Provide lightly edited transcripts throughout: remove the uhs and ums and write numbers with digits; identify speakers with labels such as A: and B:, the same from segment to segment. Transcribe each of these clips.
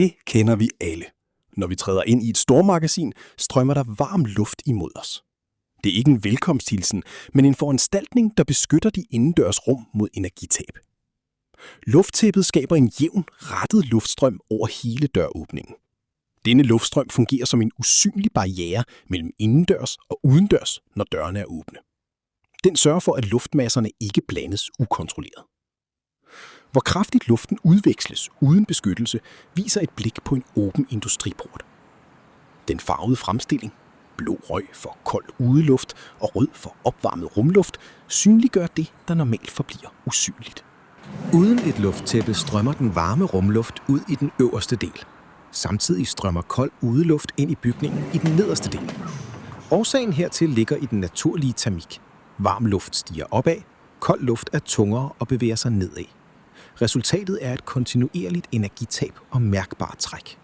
A: Det kender vi alle. Når vi træder ind i et stormagasin, strømmer der varm luft imod os. Det er ikke en velkomsthilsen, men en foranstaltning, der beskytter de indendørs rum mod energitab. Lufttæppet skaber en jævn, rettet luftstrøm over hele døråbningen. Denne luftstrøm fungerer som en usynlig barriere mellem indendørs og udendørs, når dørene er åbne. Den sørger for, at luftmasserne ikke blandes ukontrolleret. Hvor kraftigt luften udveksles uden beskyttelse, viser et blik på en åben industriport. Den farvede fremstilling, blå røg for kold udeluft og rød for opvarmet rumluft, synliggør det, der normalt forbliver usynligt.
B: Uden et lufttæppe strømmer den varme rumluft ud i den øverste del. Samtidig strømmer kold udeluft ind i bygningen i den nederste del. Årsagen hertil ligger i den naturlige termik. Varm luft stiger opad, kold luft er tungere og bevæger sig nedad. Resultatet er et kontinuerligt energitab og mærkbart træk.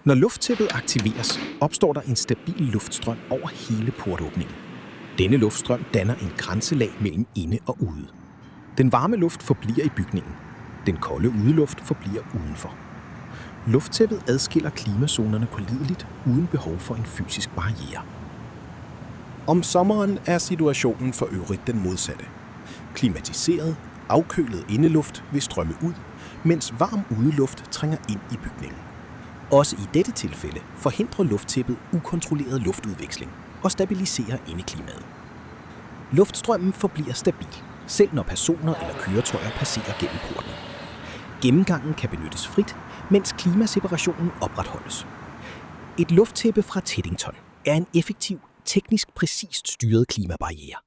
B: Når lufttæppet aktiveres, opstår der en stabil luftstrøm over hele portåbningen. Denne luftstrøm danner en grænselag mellem inde og ude. Den varme luft forbliver i bygningen. Den kolde udeluft forbliver udenfor. Lufttæppet adskiller klimazonerne pålideligt uden behov for en fysisk barriere.
A: Om sommeren er situationen for øvrigt den modsatte. Klimatiseret, afkølet indeluft vil strømme ud, mens varm udeluft trænger ind i bygningen. Også i dette tilfælde forhindrer lufttæppet ukontrolleret luftudveksling og stabiliserer indeklimaet. Luftstrømmen forbliver stabil, selv når personer eller køretøjer passerer gennem porten. Gennemgangen kan benyttes frit, mens klimaseparationen opretholdes. Et lufttæppe fra Teddington er en effektiv, teknisk præcist styret klimabarriere.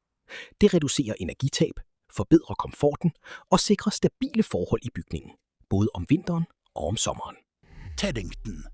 A: Det reducerer energitab, forbedrer komforten og sikrer stabile forhold i bygningen, både om vinteren og om sommeren.
C: Teddington.